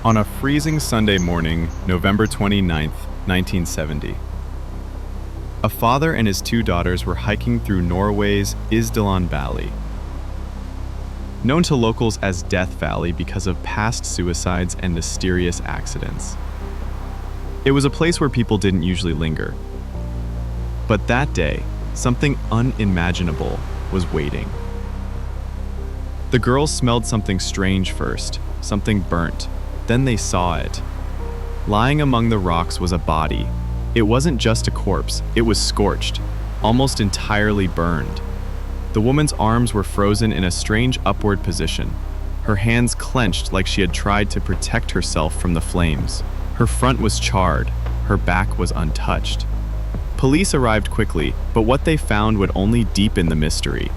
On a freezing Sunday morning, November 29th, 1970, a father and his two daughters were hiking through Norway's Isdal Valley. Known to locals as Death Valley because of past suicides and mysterious accidents. It was a place where people didn't usually linger. But that day, something unimaginable was waiting. The girls smelled something strange first, something burnt. Then they saw it. Lying among the rocks was a body. It wasn't just a corpse, it was scorched, almost entirely burned. The woman's arms were frozen in a strange upward position, her hands clenched like she had tried to protect herself from the flames. Her front was charred, her back was untouched. Police arrived quickly, but what they found would only deepen the mystery.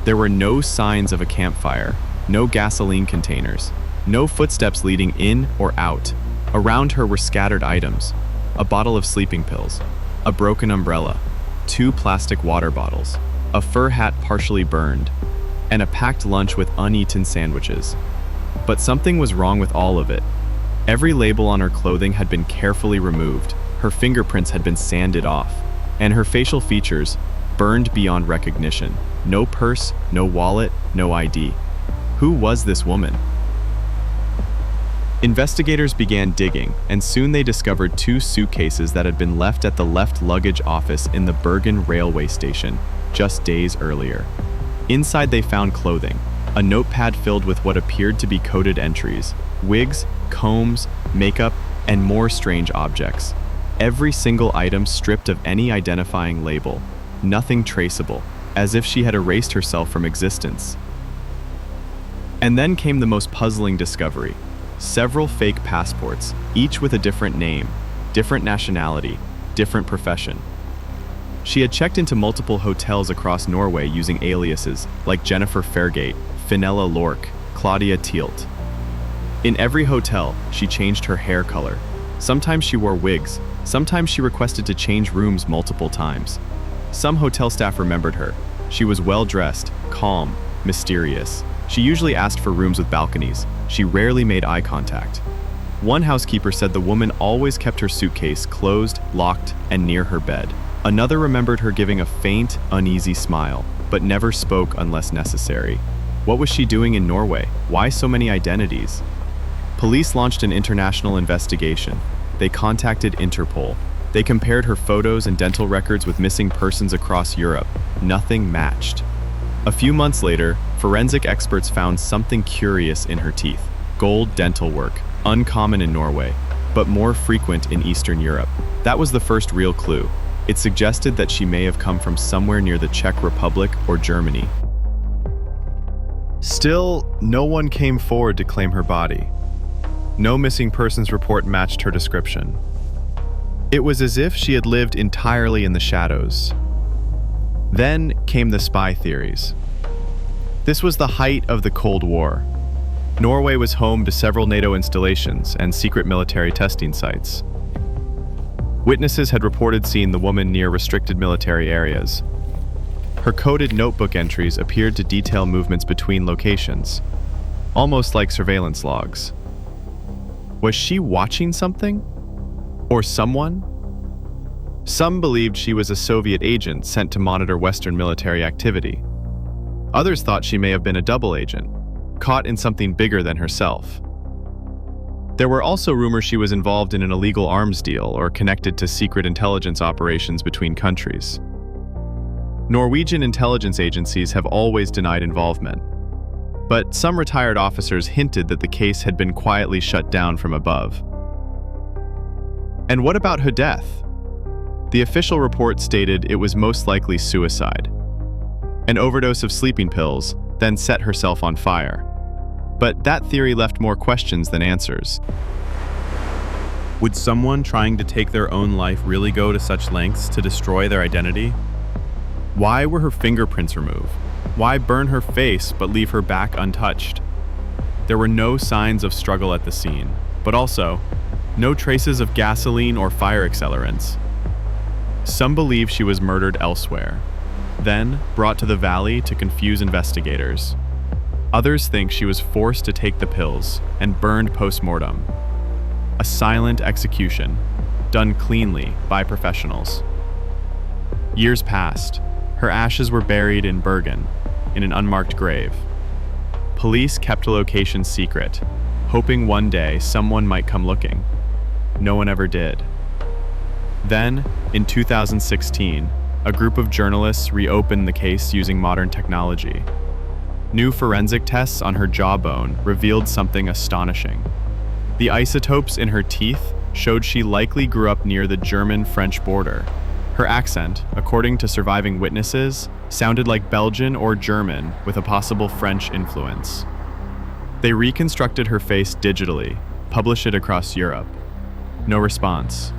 There were no signs of a campfire, no gasoline containers, no footsteps leading in or out. Around her were scattered items: a bottle of sleeping pills, a broken umbrella, 2 plastic water bottles, a fur hat partially burned, and a packed lunch with uneaten sandwiches. But something was wrong with all of it. Every label on her clothing had been carefully removed, her fingerprints had been sanded off, and her facial features burned beyond recognition. No purse, no wallet, no ID. Who was this woman? Investigators began digging, and soon they discovered 2 suitcases that had been left at the left luggage office in the Bergen railway station just days earlier. Inside they found clothing, a notepad filled with what appeared to be coded entries, wigs, combs, makeup, and more strange objects. Every single item stripped of any identifying label, nothing traceable, as if she had erased herself from existence. And then came the most puzzling discovery. Several fake passports, each with a different name, different nationality, different profession. She had checked into multiple hotels across Norway using aliases like Jennifer Fairgate, Finella Lork, Claudia Tielt. In every hotel, she changed her hair color. Sometimes she wore wigs, sometimes she requested to change rooms multiple times. Some hotel staff remembered her. She was well-dressed, calm, mysterious. She usually asked for rooms with balconies. She rarely made eye contact. One housekeeper said the woman always kept her suitcase closed, locked, and near her bed. Another remembered her giving a faint, uneasy smile, but never spoke unless necessary. What was she doing in Norway? Why so many identities? Police launched an international investigation. They contacted Interpol. They compared her photos and dental records with missing persons across Europe. Nothing matched. A few months later, forensic experts found something curious in her teeth. Gold dental work, uncommon in Norway, but more frequent in Eastern Europe. That was the first real clue. It suggested that she may have come from somewhere near the Czech Republic or Germany. Still, no one came forward to claim her body. No missing persons report matched her description. It was as if she had lived entirely in the shadows. Then came the spy theories. This was the height of the Cold War. Norway was home to several NATO installations and secret military testing sites. Witnesses had reported seeing the woman near restricted military areas. Her coded notebook entries appeared to detail movements between locations, almost like surveillance logs. Was she watching something? Or someone? Some believed she was a Soviet agent sent to monitor Western military activity. Others thought she may have been a double agent, caught in something bigger than herself. There were also rumors she was involved in an illegal arms deal or connected to secret intelligence operations between countries. Norwegian intelligence agencies have always denied involvement, but some retired officers hinted that the case had been quietly shut down from above. And what about her death? The official report stated it was most likely suicide. An overdose of sleeping pills, then set herself on fire. But that theory left more questions than answers. Would someone trying to take their own life really go to such lengths to destroy their identity? Why were her fingerprints removed? Why burn her face but leave her back untouched? There were no signs of struggle at the scene, but also no traces of gasoline or fire accelerants. Some believe she was murdered elsewhere, then brought to the valley to confuse investigators. Others think she was forced to take the pills and burned post-mortem. A silent execution, done cleanly by professionals. Years passed. Her ashes were buried in Bergen, in an unmarked grave. Police kept the location secret, hoping one day someone might come looking. No one ever did. Then, in 2016, a group of journalists reopened the case using modern technology. New forensic tests on her jawbone revealed something astonishing. The isotopes in her teeth showed she likely grew up near the German-French border. Her accent, according to surviving witnesses, sounded like Belgian or German with a possible French influence. They reconstructed her face digitally, published it across Europe. No response.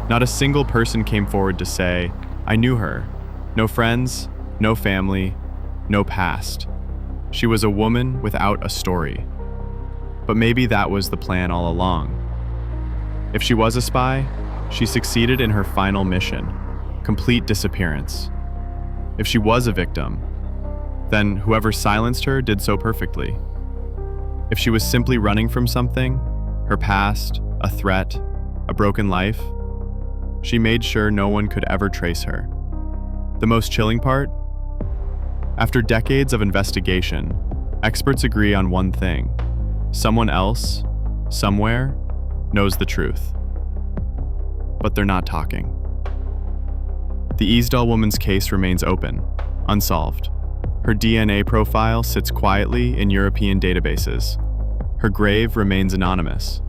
Not a single person came forward to say, "I knew her." No friends, no family, no past. She was a woman without a story. But maybe that was the plan all along. If she was a spy, she succeeded in her final mission, complete disappearance. If she was a victim, then whoever silenced her did so perfectly. If she was simply running from something, her past, a threat, a broken life, she made sure no one could ever trace her. The most chilling part? After decades of investigation, experts agree on one thing. Someone else, somewhere, knows the truth. But they're not talking. The Isdal Woman's case remains open, unsolved. Her DNA profile sits quietly in European databases. Her grave remains anonymous.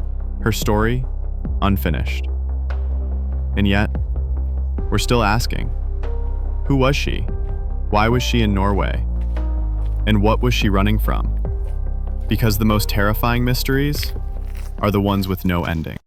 Her story, unfinished. And yet, we're still asking, who was she? Why was she in Norway? And what was she running from? Because the most terrifying mysteries are the ones with no ending.